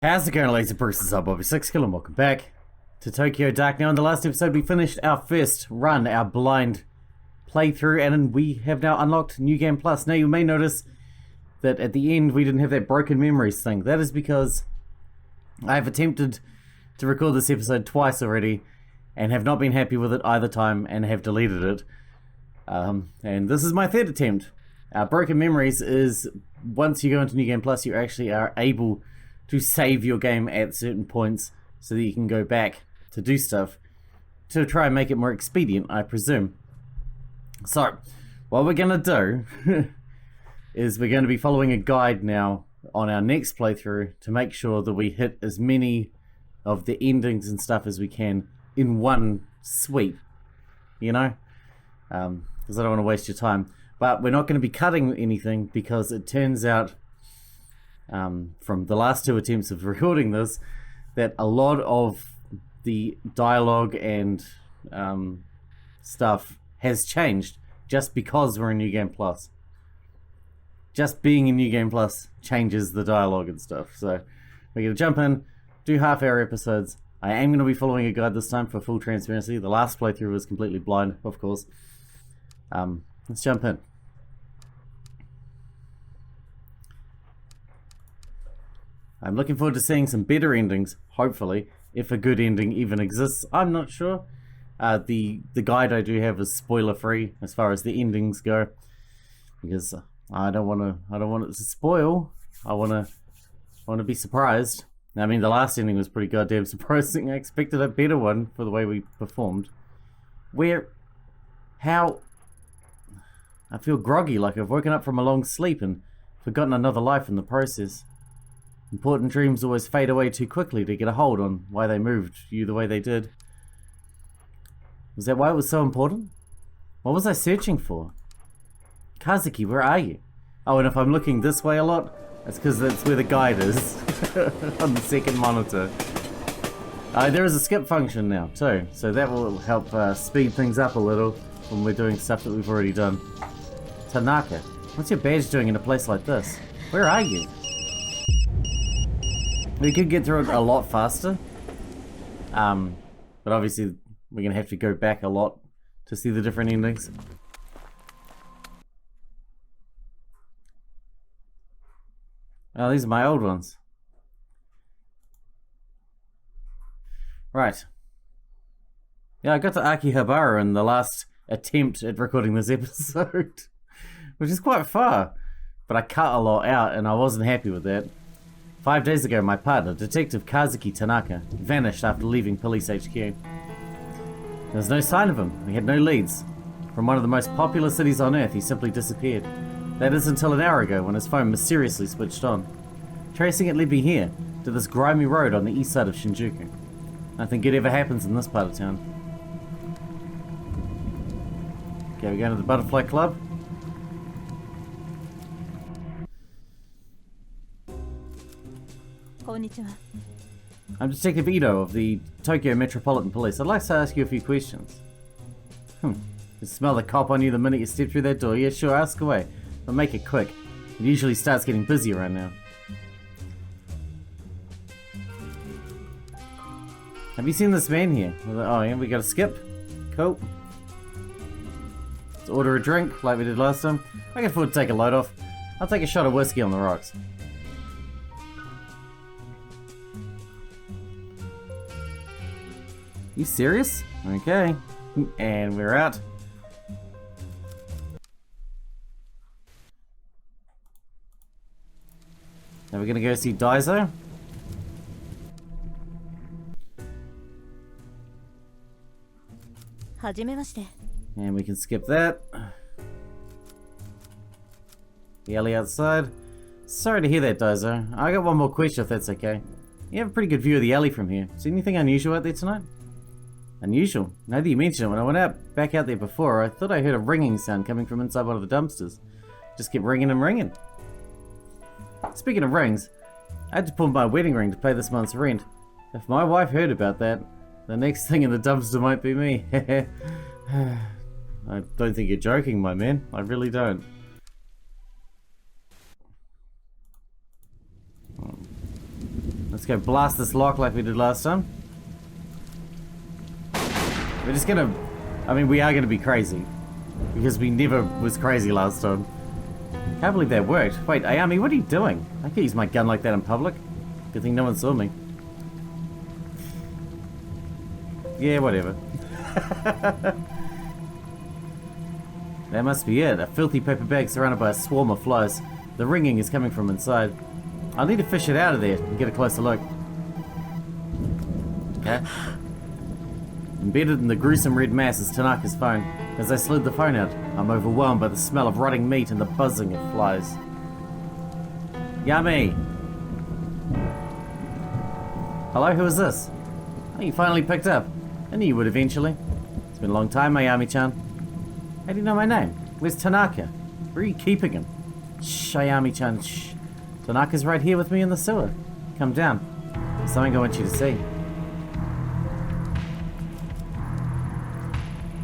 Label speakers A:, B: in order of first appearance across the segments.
A: How's it going, lazy persons? I'm Bobby Sixkilla and welcome back to Tokyo Dark. Now in the last episode we finished our first run, our blind playthrough, and we have now unlocked New Game Plus. Now you may notice that at the end we didn't have that broken memories thing. That is because I have attempted to record this episode twice already and have not been happy with it either time and have deleted it. And this is my third attempt. Broken memories is once you go into New Game Plus you actually are able to save your game at certain points so that you can go back to do stuff to try and make it more expedient, I presume. So, what we're going to do is we're going to be following a guide now on our next playthrough to make sure that we hit as many of the endings and stuff as we can in one sweep, you know? Because I don't want to waste your time. But we're not going to be cutting anything because it turns out from the last two attempts of recording this, that a lot of the dialogue and stuff has changed just because we're in New Game Plus. Just being in New Game Plus changes the dialogue and stuff. So we're going to jump in, do half-hour episodes. I am going to be following a guide this time for full transparency. The last playthrough was completely blind, of course. Let's jump in. I'm looking forward to seeing some better endings, hopefully, if a good ending even exists. I'm not sure. The guide I do have is spoiler free as far as the endings go, because I don't want it to spoil. I want to be surprised. I mean, the last ending was pretty goddamn surprising. I expected a better one for the way we performed. How? I feel groggy, like I've woken up from a long sleep and forgotten another life in the process. Important dreams always fade away too quickly to get a hold on why they moved you the way they did. Was that why it was so important? What was I searching for? Kazuki, where are you? Oh, and if I'm looking this way a lot, that's because that's where the guide is. On the second monitor. There is a skip function now too, so that will help speed things up a little when we're doing stuff that we've already done. Tanaka, what's your badge doing in a place like this? Where are you? We could get through it a lot faster, but obviously we're going to have to go back a lot to see the different endings. Oh, these are my old ones. Right. Yeah, I got to Akihabara in the last attempt at recording this episode, which is quite far, but I cut a lot out and I wasn't happy with that. 5 days ago, my partner, Detective Kazuki Tanaka, vanished after leaving Police HQ. There was no sign of him. We had no leads. From one of the most popular cities on Earth, he simply disappeared. That is until an hour ago when his phone mysteriously switched on. Tracing it led me here, to this grimy road on the east side of Shinjuku. Nothing good ever happens in this part of town. Okay, we're going to the Butterfly Club. I'm Detective Ito of the Tokyo Metropolitan Police. I'd like to ask you a few questions. You smell the cop on you the minute you step through that door. Yeah, sure, ask away. But make it quick. It usually starts getting busy right now. Have you seen this man here? Oh yeah, we got a skip. Cool. Let's order a drink like we did last time. I can afford to take a load off. I'll take a shot of whiskey on the rocks. You serious? Okay. And we're out. Now we're gonna go see Daiso. And we can skip that. The alley outside. Sorry to hear that, Daiso. I got one more question if that's okay. You have a pretty good view of the alley from here. Is anything unusual out there tonight? Unusual? Now that you mention it, when I went back out there before, I thought I heard a ringing sound coming from inside one of the dumpsters. Just kept ringing and ringing. Speaking of rings, I had to pull my wedding ring to pay this month's rent. If my wife heard about that, the next thing in the dumpster might be me. I don't think you're joking, my man. I really don't. Let's go blast this lock like we did last time. We're just gonna... I mean, we are gonna be crazy. Because we never was crazy last time. Can't believe that worked. Wait, Ayami, what are you doing? I can't use my gun like that in public. Good thing no one saw me. Yeah, whatever. That must be it. A filthy paper bag surrounded by a swarm of flies. The ringing is coming from inside. I'll need to fish it out of there and get a closer look. Okay. Embedded in the gruesome red mass is Tanaka's phone. As I slid the phone out, I'm overwhelmed by the smell of rotting meat and the buzzing of flies. Yummy! Hello, who is this? Oh, you finally picked up. I knew you would eventually. It's been a long time, Ayami-chan. How do you know my name? Where's Tanaka? Where are you keeping him? Shh, Ayami-chan, shh. Tanaka's right here with me in the sewer. Come down. There's something I want you to see.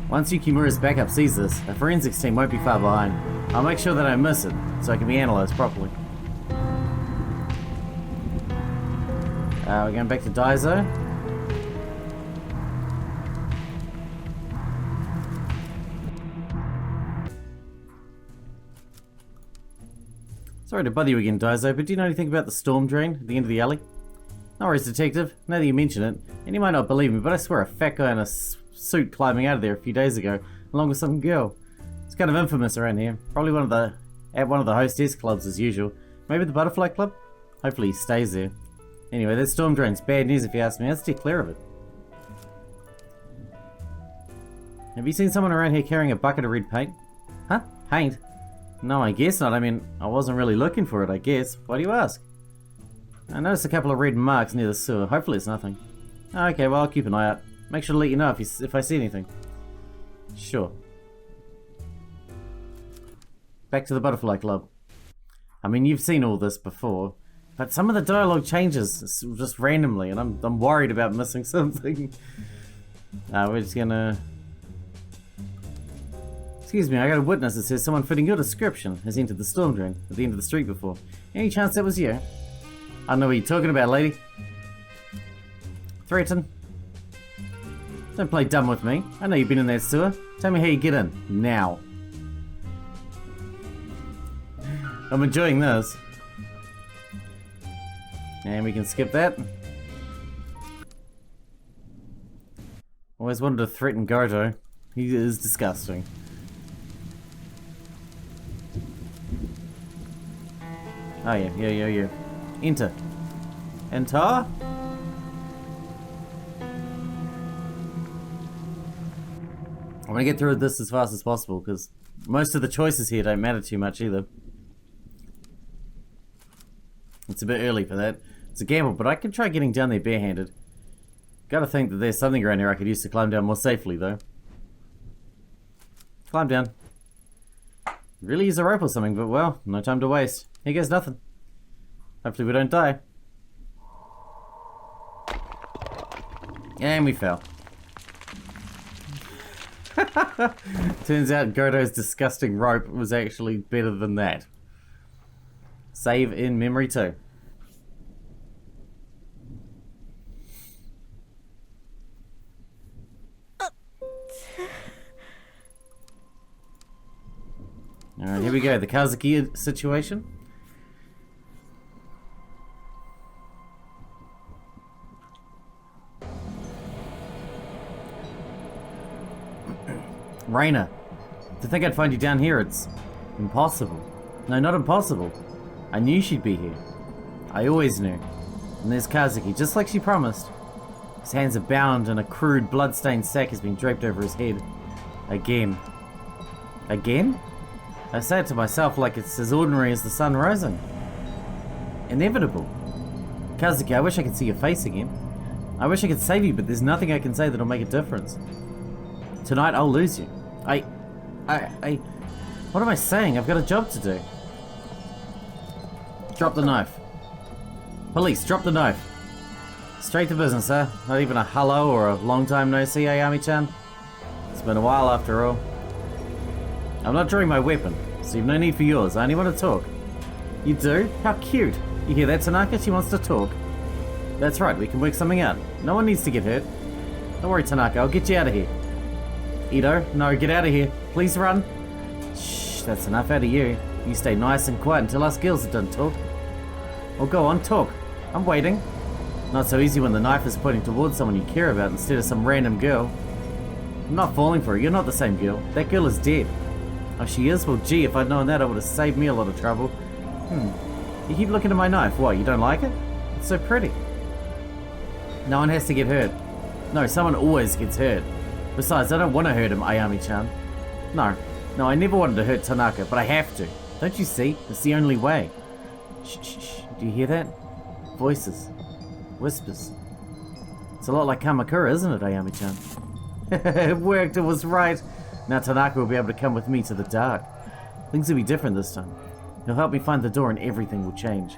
A: Once Yukimura's backup sees this, a forensics team won't be far behind. I'll make sure that I miss it, so it can be analysed properly. We're going back to Daiso. Sorry to bother you again, Daiso, but do you know anything about the storm drain at the end of the alley? No worries, Detective. Now that you mention it, and you might not believe me, but I swear a fat guy in a suit climbing out of there a few days ago, along with some girl. It's kind of infamous around here. Probably at one of the hostess clubs as usual. Maybe the Butterfly Club? Hopefully he stays there. Anyway, that storm drain's bad news if you ask me. Let's steer clear of it. Have you seen someone around here carrying a bucket of red paint? Huh? Paint? No, I guess not. I mean, I wasn't really looking for it, I guess. Why do you ask? I noticed a couple of red marks near the sewer. Hopefully it's nothing. Okay, well, I'll keep an eye out. Make sure to let you know if I see anything. Sure. Back to the Butterfly Club. I mean, you've seen all this before, but some of the dialogue changes just randomly, and I'm worried about missing something. We're just gonna... Excuse me, I got a witness that says someone fitting your description has entered the storm drain at the end of the street before. Any chance that was you? I don't know what you're talking about, lady. Threaten. Don't play dumb with me. I know you've been in that sewer. Tell me how you get in. Now. I'm enjoying this. And we can skip that. Always wanted to threaten Goto. He is disgusting. Oh yeah. Enter. Enter? I want to get through this as fast as possible, because most of the choices here don't matter too much either. It's a bit early for that. It's a gamble, but I can try getting down there barehanded. Gotta think that there's something around here I could use to climb down more safely, though. Climb down. Really use a rope or something, but well, no time to waste. Here goes nothing. Hopefully we don't die. And we fell. Turns out Goto's disgusting rope was actually better than that. Save in memory too. Alright, here we go. The Kazuki situation. Raina, to think I'd find you down here, it's impossible. No, not impossible. I knew she'd be here. I always knew. And there's Kazuki, just like she promised. His hands are bound and a crude, blood-stained sack has been draped over his head. Again. Again? I say it to myself like it's as ordinary as the sun rising. Inevitable. Kazuki, I wish I could see your face again. I wish I could save you, but there's nothing I can say that'll make a difference. Tonight I'll lose you. What am I saying? I've got a job to do. Drop the knife. Police, drop the knife. Straight to business, huh? Not even a hello or a long time no see, Ayami-chan? It's been a while after all. I'm not drawing my weapon, so you've no need for yours. I only want to talk. You do? How cute. You hear that, Tanaka? She wants to talk. That's right, we can work something out. No one needs to get hurt. Don't worry, Tanaka, I'll get you out of here. Ito, no, get out of here. Please run. Shh, that's enough out of you. You stay nice and quiet until us girls are done talk. Well, go on, talk. I'm waiting. Not so easy when the knife is pointing towards someone you care about instead of some random girl. I'm not falling for her, you're not the same girl. That girl is dead. Oh, she is? Well, gee, if I'd known that, I would have saved me a lot of trouble. You keep looking at my knife. What, you don't like it? It's so pretty. No one has to get hurt. No, someone always gets hurt. Besides, I don't want to hurt him, Ayami-chan. No, I never wanted to hurt Tanaka, but I have to. Don't you see? It's the only way. Shh, shh, shh. Do you hear that? Voices. Whispers. It's a lot like Kamakura, isn't it, Ayami-chan? It worked, it was right. Now Tanaka will be able to come with me to the dark. Things will be different this time. He'll help me find the door and everything will change.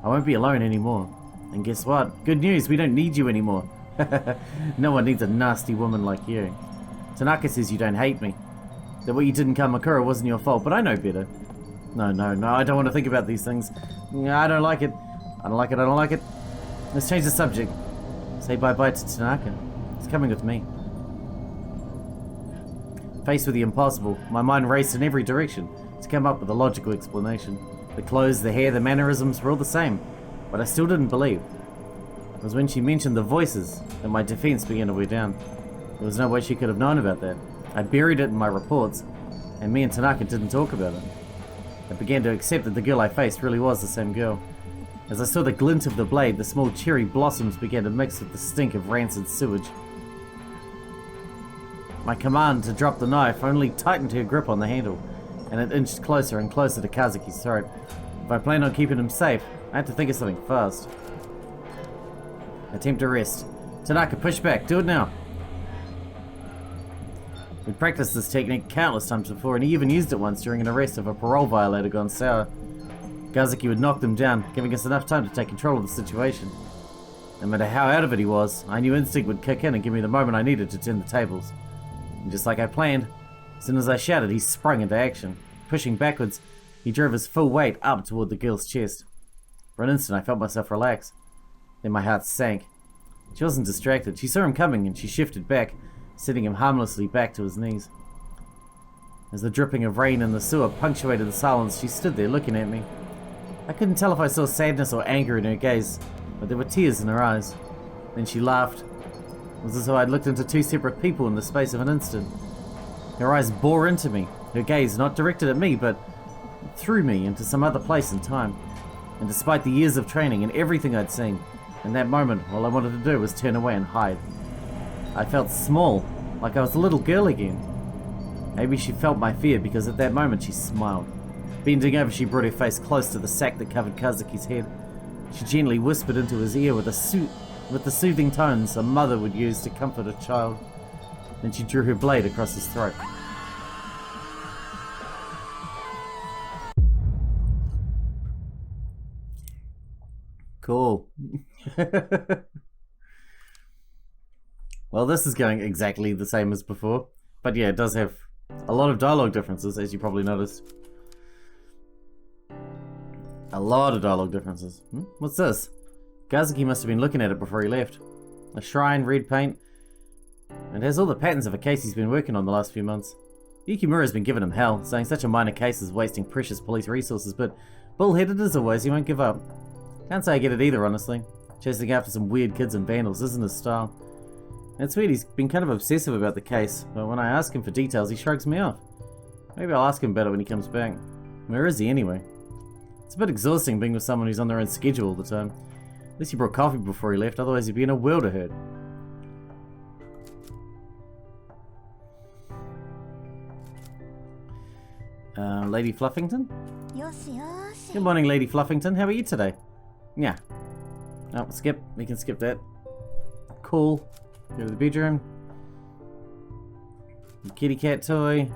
A: I won't be alone anymore. And guess what? Good news, we don't need you anymore. No one needs a nasty woman like you. Tanaka says you don't hate me. That what you did in Kamakura wasn't your fault, but I know better. No, I don't want to think about these things. I don't like it. I don't like it. Let's change the subject. Say bye-bye to Tanaka. He's coming with me. Faced with the impossible, my mind raced in every direction to come up with a logical explanation. The clothes, the hair, the mannerisms were all the same, but I still didn't believe. It was when she mentioned the voices that my defense began to wear down. There was no way she could have known about that. I buried it in my reports, and me and Tanaka didn't talk about it. I began to accept that the girl I faced really was the same girl. As I saw the glint of the blade, the small cherry blossoms began to mix with the stink of rancid sewage. My command to drop the knife only tightened her grip on the handle, and it inched closer and closer to Kazuki's throat. If I planned on keeping him safe, I had to think of something fast. Attempt arrest. Tanaka, push back. Do it now. We practiced this technique countless times before, and he even used it once during an arrest of a parole violator gone sour. Kazuki would knock them down, giving us enough time to take control of the situation. No matter how out of it he was, I knew instinct would kick in and give me the moment I needed to turn the tables. And just like I planned, as soon as I shouted, he sprung into action. Pushing backwards, he drove his full weight up toward the girl's chest. For an instant, I felt myself relax. Then my heart sank. She wasn't distracted. She saw him coming and she shifted back, sending him harmlessly back to his knees. As the dripping of rain in the sewer punctuated the silence, she stood there looking at me. I couldn't tell if I saw sadness or anger in her gaze, but there were tears in her eyes. Then she laughed. It was as though I'd looked into two separate people in the space of an instant. Her eyes bore into me, her gaze not directed at me, but through me into some other place and time. And despite the years of training and everything I'd seen, in that moment, all I wanted to do was turn away and hide. I felt small, like I was a little girl again. Maybe she felt my fear because at that moment she smiled. Bending over, she brought her face close to the sack that covered Kazuki's head. She gently whispered into his ear with the soothing tones a mother would use to comfort a child. Then she drew her blade across his throat. Cool. Well, this is going exactly the same as before. But yeah, it does have a lot of dialogue differences, as you probably noticed. A lot of dialogue differences. What's this? Kazuki must have been looking at it before he left. A shrine, red paint. It has all the patterns of a case he's been working on the last few months. Yukimura's been giving him hell, saying such a minor case is wasting precious police resources, but bullheaded as always, he won't give up. Can't say I get it either, honestly. Chasing after some weird kids and vandals isn't his style. It's weird, he's been kind of obsessive about the case, but when I ask him for details, he shrugs me off. Maybe I'll ask him about it when he comes back. Where is he anyway? It's a bit exhausting being with someone who's on their own schedule all the time. At least he brought coffee before he left, otherwise he'd be in a world of hurt. Lady Fluffington? Good morning, Lady Fluffington. How are you today? Yeah. Oh, skip. We can skip that. Cool. Go to the bedroom. Kitty cat toy.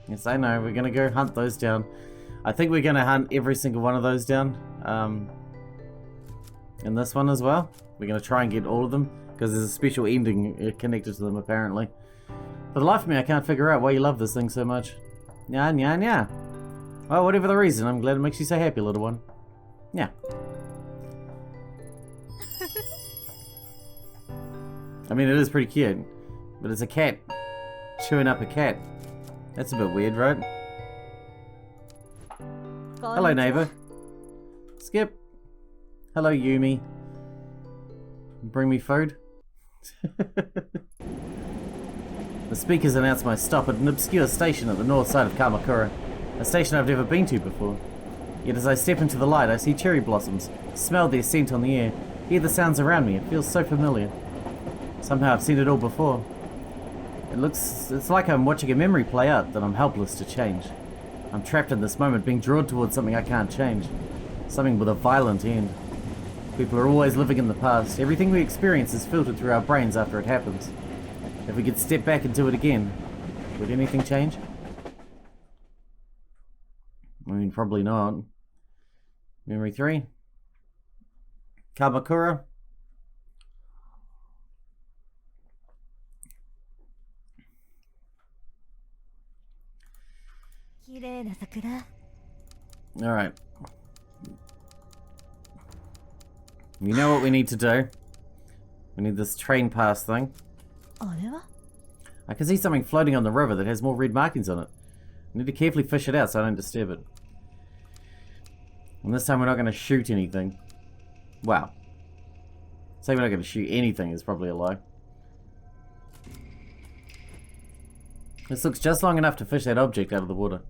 A: Yes, I know. We're going to go hunt those down. I think we're going to hunt every single one of those down. In this one as well. We're going to try and get all of them. Because there's a special ending connected to them, apparently. For the life of me, I can't figure out why you love this thing so much. Nya. Well, whatever the reason, I'm glad it makes you so happy, little one. Yeah. I mean, it is pretty cute, but it's a cat chewing up a cat. That's a bit weird, right? Hello, neighbor. Skip. Hello, Yumi. Bring me food. The speakers announce my stop at an obscure station at the north side of Kamakura, a station I've never been to before. Yet as I step into the light, I see cherry blossoms, smell their scent on the air, hear the sounds around me. It feels so familiar. Somehow I've seen it all before. It's like I'm watching a memory play out that I'm helpless to change. I'm trapped in this moment, being drawn towards something I can't change. Something with a violent end. People are always living in the past. Everything we experience is filtered through our brains after it happens. If we could step back and do it again, would anything change? I mean, probably not. Memory 3. Kamakura. Alright. You know what we need to do? We need this train pass thing. I can see something floating on the river that has more red markings on it. I need to carefully fish it out so I don't disturb it. And this time we're not going to shoot anything. Wow. Saying we're not going to shoot anything is probably a lie. This looks just long enough to fish that object out of the water.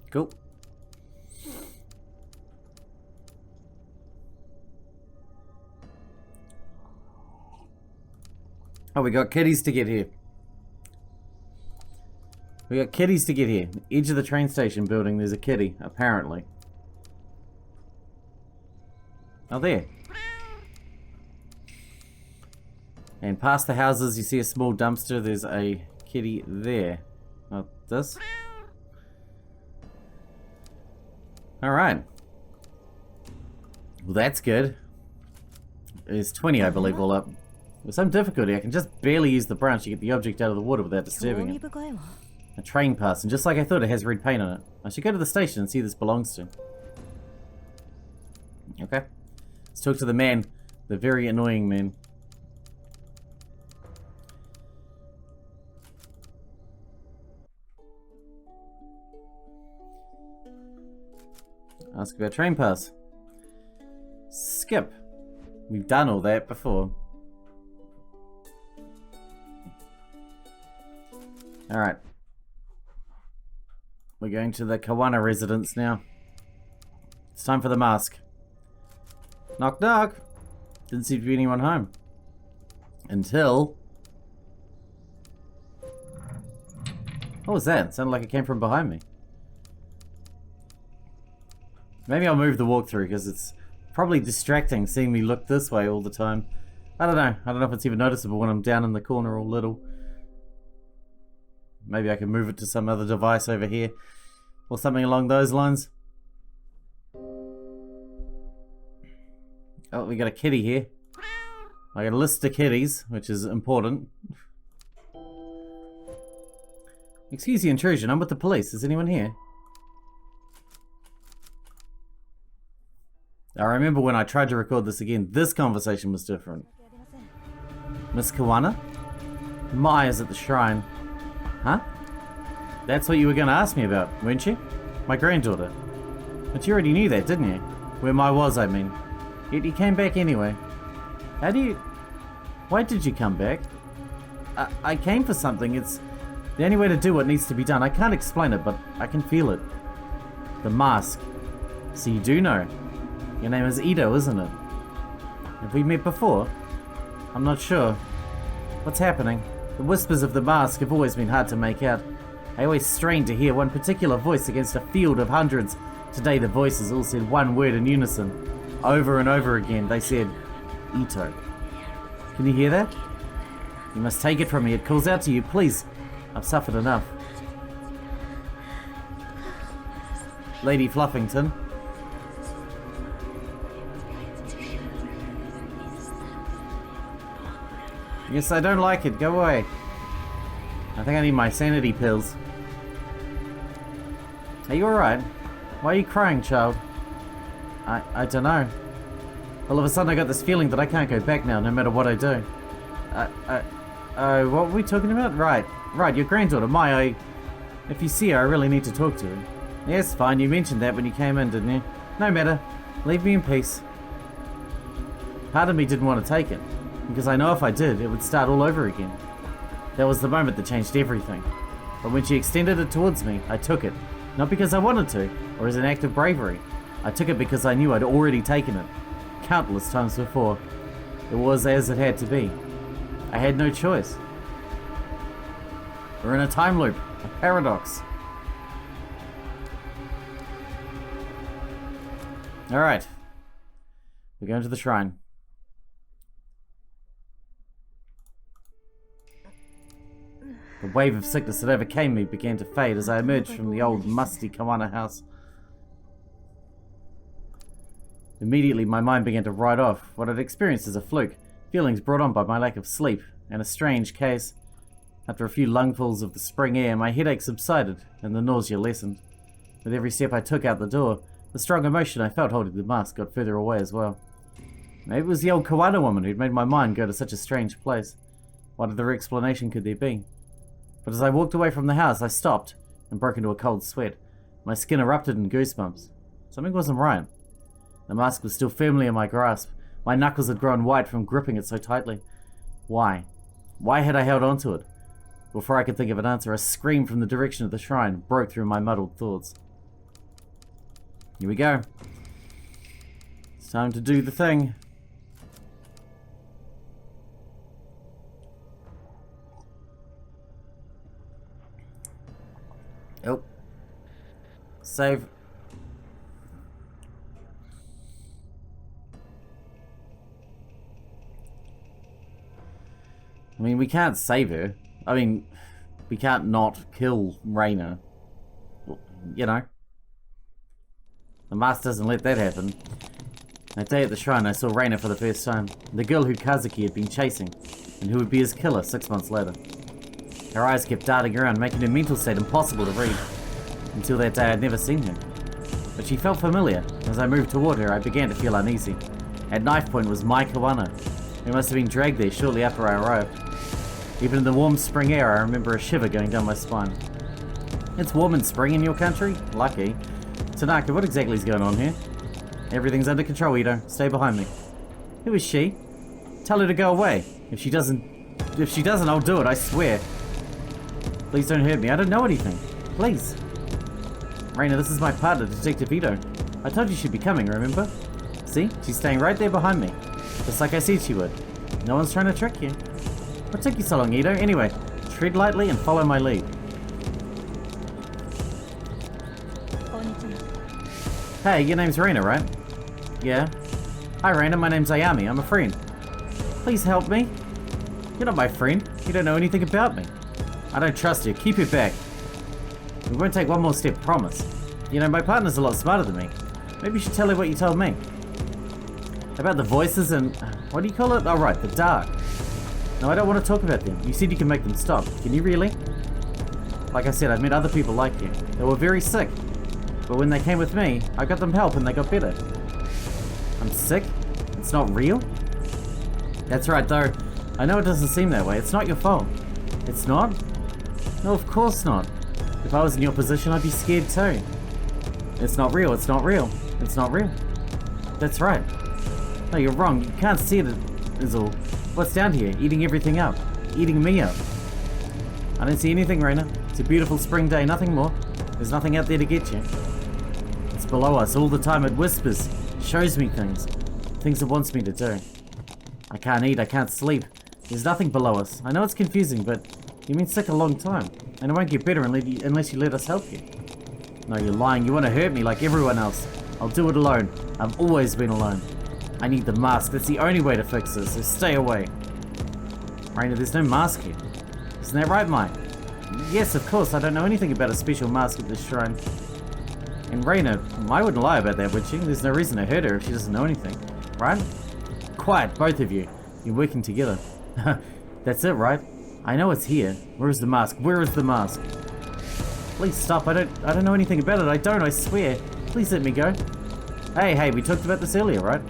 A: Cool. Oh, we got kitties to get here. We got kitties to get here. Edge of the train station building, there's a kitty, apparently. Oh, there. And past the houses, you see a small dumpster. There's a kitty there. Not this. Alright. Well, that's good. There's 20, I believe, all up. With some difficulty, I can just barely use the branch to get the object out of the water without disturbing it. A train pass, and just like I thought, it has red paint on it. I should go to the station and see who this belongs to. Okay. Let's talk to the man. The very annoying man. Ask about train pass. Skip. We've done all that before. Alright. We're going to the Kawana residence now. It's time for the mask. Knock knock. Didn't seem to be anyone home. Until... What was that? It sounded like it came from behind me. Maybe I'll move the walkthrough because it's probably distracting seeing me look this way all the time. I don't know. I don't know if it's even noticeable when I'm down in the corner all little. Maybe I can move it to some other device over here. Or something along those lines. Oh, we got a kitty here. I got a list of kitties, which is important. Excuse the intrusion, I'm with the police. Is anyone here? I remember when I tried to record this again, this conversation was different. Miss Kawana? Maya's at the shrine. Huh? That's what you were going to ask me about, weren't you? My granddaughter. But you already knew that, didn't you? Where Maya was, I mean. Yet you came back anyway. How do you... Why did you come back? I came for something. It's the only way to do what needs to be done. I can't explain it, but I can feel it. The mask. So you do know. Your name is Ito, isn't it? Have we met before? I'm not sure. What's happening? The whispers of the mask have always been hard to make out. I always strained to hear one particular voice against a field of hundreds. Today the voices all said one word in unison. Over and over again they said, Ito. Can you hear that? You must take it from me. It calls out to you. Please. I've suffered enough. Lady Fluffington. Yes, I don't like it. Go away. I think I need my sanity pills. Are you alright? Why are you crying, child? I don't know. All of a sudden I got this feeling that I can't go back now, no matter what I do. What were we talking about? Right, your granddaughter, Mai. If you see her, I really need to talk to her. Yes, fine, you mentioned that when you came in, didn't you? No matter. Leave me in peace. Part of me didn't want to take it, because I know if I did, it would start all over again. That was the moment that changed everything. But when she extended it towards me, I took it. Not because I wanted to, or as an act of bravery. I took it because I knew I'd already taken it. Countless times before. It was as it had to be. I had no choice. We're in a time loop, a paradox. Alright. We're going to the shrine. The wave of sickness that overcame me began to fade as I emerged from the old, musty Kawana house. Immediately, my mind began to write off what I'd experienced as a fluke, feelings brought on by my lack of sleep, and a strange case. After a few lungfuls of the spring air, my headache subsided, and the nausea lessened. With every step I took out the door, the strong emotion I felt holding the mask got further away as well. Maybe it was the old Kawana woman who'd made my mind go to such a strange place. What other explanation could there be? But as I walked away from the house, I stopped and broke into a cold sweat. My skin erupted in goosebumps. Something wasn't right. The mask was still firmly in my grasp. My knuckles had grown white from gripping it so tightly. Why? Why had I held on to it? Before I could think of an answer, a scream from the direction of the shrine broke through my muddled thoughts. Here we go. It's time to do the thing. Oh. Save. I mean, we can't save her. I mean, we can't not kill Reina. You know. The mask doesn't let that happen. That day at the shrine, I saw Reina for the first time. The girl who Kazuki had been chasing, and who would be his killer 6 months later. Her eyes kept darting around, making her mental state impossible to read. Until that day, I'd never seen her. But she felt familiar. As I moved toward her, I began to feel uneasy. At knife point was Mai Kawana, who must have been dragged there shortly after I arrived. Even in the warm spring air, I remember a shiver going down my spine. It's warm in spring in your country? Lucky. Tanaka, what exactly is going on here? Everything's under control, Ito. Stay behind me. Who is she? Tell her to go away. If she doesn't, I'll do it, I swear. Please don't hurt me. I don't know anything. Please. Reina, this is my partner, Detective Ito. I told you she'd be coming, remember? See? She's staying right there behind me. Just like I said she would. No one's trying to trick you. What took you so long, Ito? Anyway, tread lightly and follow my lead. Hey, your name's Reina, right? Yeah. Hi, Reina. My name's Ayami. I'm a friend. Please help me. You're not my friend. You don't know anything about me. I don't trust you. Keep it back. We won't take one more step, promise. You know, my partner's a lot smarter than me. Maybe you should tell her what you told me. About the voices and... what do you call it? Oh, right, the dark. No, I don't want to talk about them. You said you can make them stop. Can you really? Like I said, I've met other people like you. They were very sick. But when they came with me, I got them help and they got better. I'm sick? It's not real? That's right, though. I know it doesn't seem that way. It's not your fault. It's not? No, of course not. If I was in your position, I'd be scared too. It's not real. It's not real. It's not real. That's right. No, you're wrong. You can't see it, is all. What's down here? Eating everything up. Eating me up. I don't see anything, Reina. It's a beautiful spring day, nothing more. There's nothing out there to get you. It's below us all the time. It whispers, shows me things. Things it wants me to do. I can't eat, I can't sleep. There's nothing below us. I know it's confusing, but you've been sick a long time. And it won't get better unless you let us help you. No, you're lying. You want to hurt me like everyone else. I'll do it alone. I've always been alone. I need the mask. That's the only way to fix this, so stay away. Reina, there's no mask here. Isn't that right, Mai? Yes, of course. I don't know anything about a special mask at this shrine. And Reina, I wouldn't lie about that, would she? There's no reason to hurt her if she doesn't know anything. Right? Quiet, both of you. You're working together. That's it, right? I know it's here. Where is the mask? Where is the mask? Please stop. I don't know anything about it. I swear. Please let me go. Hey, we talked about this earlier, right?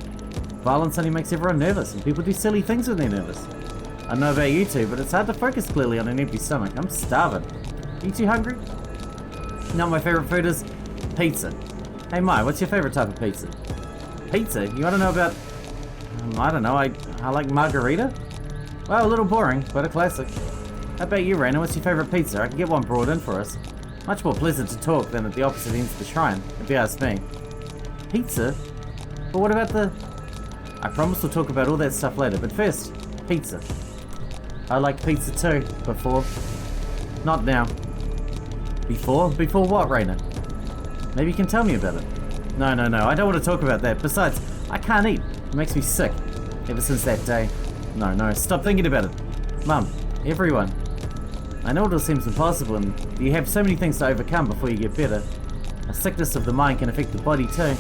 A: Violence only makes everyone nervous, and people do silly things when they're nervous. I don't know about you two, but it's hard to focus clearly on an empty stomach. I'm starving. Are you too hungry? No, my favorite food is pizza. Hey, Mai, what's your favorite type of pizza? Pizza? You want to know about... I don't know, I like margarita? Well, a little boring, but a classic. How about you, Raina? What's your favorite pizza? I can get one brought in for us. Much more pleasant to talk than at the opposite ends of the shrine, if you ask me. Pizza? But what about the... I promise we'll talk about all that stuff later, but first, pizza. I like pizza too, before. Not now. Before? Before what, Raina? Maybe you can tell me about it. No, I don't want to talk about that. Besides, I can't eat. It makes me sick. Ever since that day. No, stop thinking about it. Mum, everyone. I know it all seems impossible and you have so many things to overcome before you get better. A sickness of the mind can affect the body too.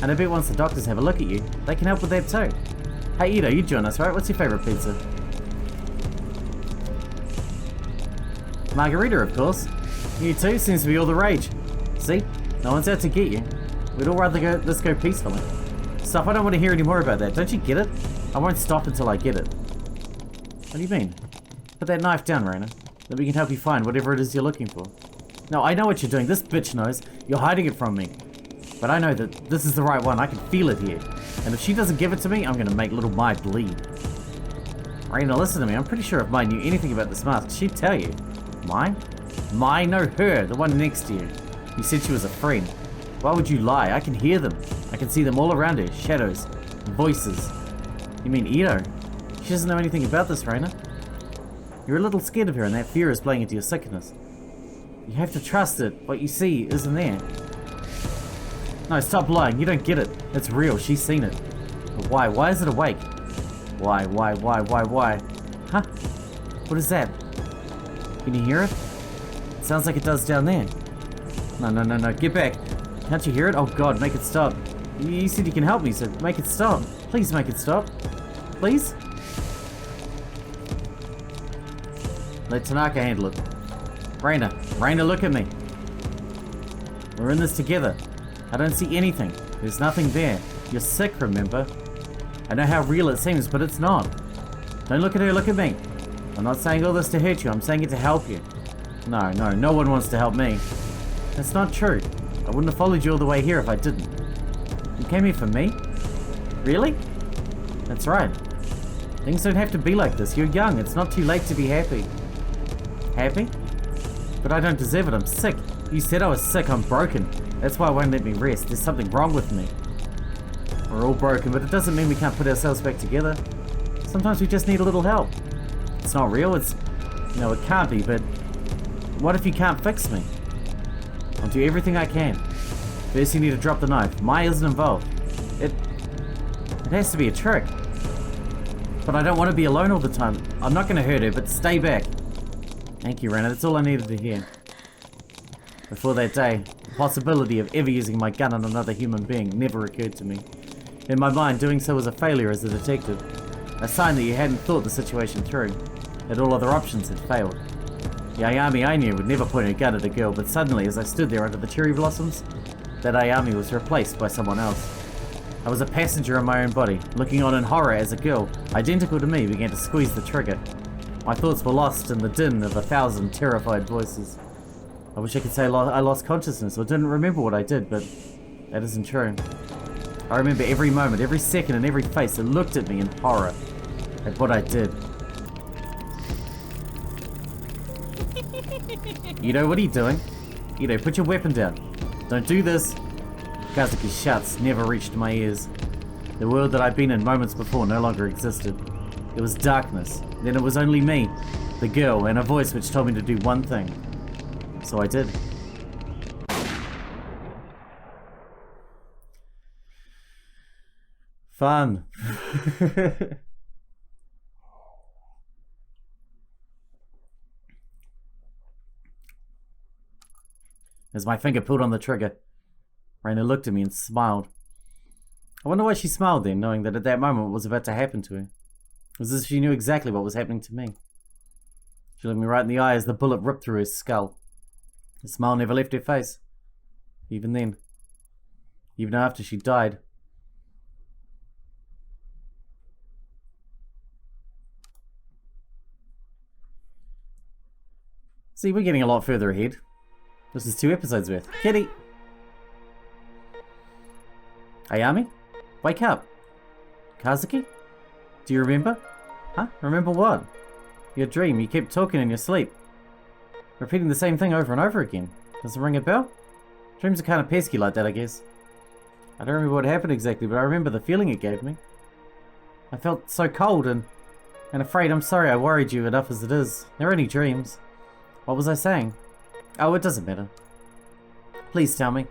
A: And I bet once the doctors have a look at you, they can help with that too. Hey Ito, you join us, right? What's your favourite pizza? Margarita, of course. You too? Seems to be all the rage. See? No one's out to get you. We'd all rather let's go peacefully. Stop, I don't want to hear any more about that. Don't you get it? I won't stop until I get it. What do you mean? Put that knife down, Raina. Then we can help you find whatever it is you're looking for. No, I know what you're doing. This bitch knows. You're hiding it from me. But I know that this is the right one. I can feel it here. And if she doesn't give it to me, I'm going to make little Mai bleed. Raina, listen to me. I'm pretty sure if Mai knew anything about this mask, she'd tell you. Mai? Mai? No, her. The one next to you. You said she was a friend. Why would you lie? I can hear them. I can see them all around her. Shadows. Voices. You mean Ito? She doesn't know anything about this, Raina. You're a little scared of her and that fear is playing into your sickness. You have to trust it. What you see isn't there. No, stop lying. You don't get it. It's real. She's seen it. But why? Why is it awake? Why? Huh? What is that? Can you hear it? It sounds like it does down there. No. Get back. Can't you hear it? Oh God, make it stop. You said you can help me, so make it stop. Please make it stop. Please? Let Tanaka handle it. Raina, look at me. We're in this together. I don't see anything. There's nothing there. You're sick, remember? I know how real it seems, but it's not. Don't look at her, look at me. I'm not saying all this to hurt you, I'm saying it to help you. No one wants to help me. That's not true. I wouldn't have followed you all the way here if I didn't. You came here for me? Really? That's right. Things don't have to be like this. You're young. It's not too late to be happy. Happy? But I don't deserve it. I'm sick. You said I was sick. I'm broken. That's why it won't let me rest. There's something wrong with me. We're all broken, but it doesn't mean we can't put ourselves back together. Sometimes we just need a little help. It's not real. It can't be, but what if you can't fix me? I'll do everything I can. First you need to drop the knife. Mai isn't involved. It has to be a trick. But I don't want to be alone all the time. I'm not going to hurt her, but stay back. Thank you, Raina. That's all I needed to hear. Before that day, the possibility of ever using my gun on another human being never occurred to me. In my mind, doing so was a failure as a detective. A sign that you hadn't thought the situation through. That all other options had failed. The Ayami I knew would never point a gun at a girl, but suddenly, as I stood there under the cherry blossoms, that Ayami was replaced by someone else. I was a passenger in my own body, looking on in horror as a girl, identical to me, began to squeeze the trigger. My thoughts were lost in the din of 1,000 terrified voices. I wish I could say I lost consciousness or didn't remember what I did, but that isn't true. I remember every moment, every second, and every face that looked at me in horror at what I did. Ito, what are you doing? Ito, put your weapon down. Don't do this. Kazuki's shouts never reached my ears. The world that I'd been in moments before no longer existed. It was darkness. Then it was only me, the girl, and a voice which told me to do one thing. So I did. Fun. As my finger pulled on the trigger, Raina looked at me and smiled. I wonder why she smiled then, knowing that at that moment what was about to happen to her. It was as if she knew exactly what was happening to me. She looked me right in the eye as the bullet ripped through her skull. The smile never left her face, even then. even after she died. See, we're getting a lot further ahead. This is 2 episodes worth. Kitty! Ayami? Wake up! Kazuki? Do you remember? Huh? Remember what? Your dream. You kept talking in your sleep. Repeating the same thing over and over again. Does it ring a bell? Dreams are kind of pesky like that, I guess. I don't remember what happened exactly, but I remember the feeling it gave me. I felt so cold and afraid. I'm sorry I worried you enough as it is. They're only dreams. What was I saying? Oh, it doesn't matter. Please tell me.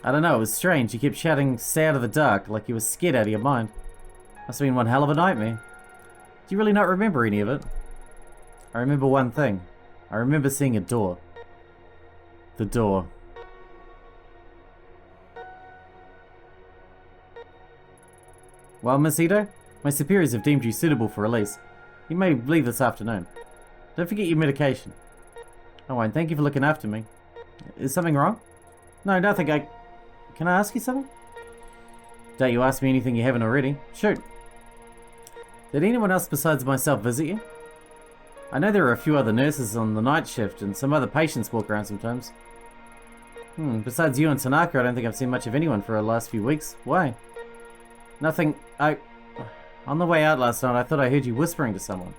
A: I don't know, it was strange. You kept shouting, stay out of the dark, like you were scared out of your mind. Must have been one hell of a nightmare. Do you really not remember any of it? I remember one thing. I remember seeing a door. The door. Well, Miss Ito, my superiors have deemed you suitable for release. You may leave this afternoon. Don't forget your medication. I won't. Thank you for looking after me. Is something wrong? No, nothing. Can I ask you something? Don't you ask me anything you haven't already. Shoot. Did anyone else besides myself visit you? I know there are a few other nurses on the night shift and some other patients walk around sometimes. Besides you and Tanaka, I don't think I've seen much of anyone for the last few weeks. Why? Nothing. On the way out last night, I thought I heard you whispering to someone.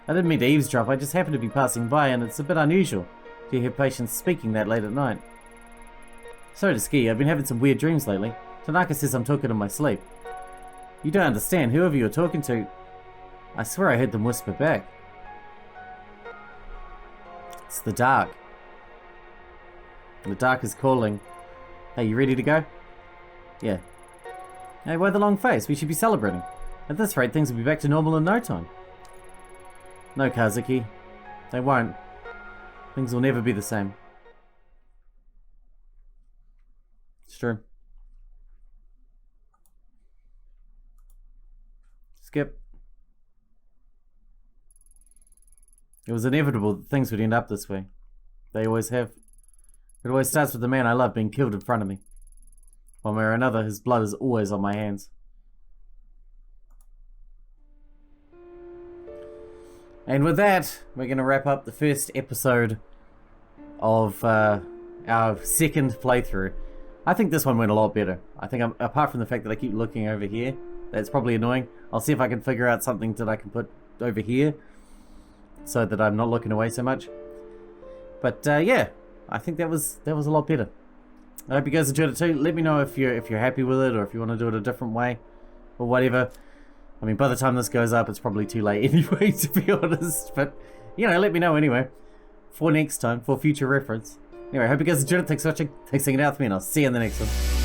A: I didn't mean to eavesdrop, I just happened to be passing by, and it's a bit unusual to hear patients speaking that late at night. Sorry to scare you, I've been having some weird dreams lately. Tanaka says I'm talking in my sleep. You don't understand, whoever you're talking to, I swear I heard them whisper back. It's the dark. The dark is calling. Hey, you ready to go? Yeah. Hey, why the long face? We should be celebrating. At this rate, things will be back to normal in no time. No, Kazuki. They won't. Things will never be the same. It's true. Skip. It was inevitable that things would end up this way. They always have. It always starts with the man I love being killed in front of me. One way or another, his blood is always on my hands. And with that, we're going to wrap up the first episode of our second playthrough. I think this one went a lot better. I think, apart from the fact that I keep looking over here, that's probably annoying. I'll see if I can figure out something that I can put over here so that I'm not looking away so much. But yeah, I think that was a lot better. I hope you guys enjoyed it too. Let me know if you're happy with it or if you want to do it a different way or whatever. I mean, by the time this goes up, it's probably too late anyway, to be honest. But, you know, let me know anyway. For next time, for future reference. Anyway, I hope you guys enjoyed it. Thanks for watching. Thanks for hanging out with me, and I'll see you in the next one.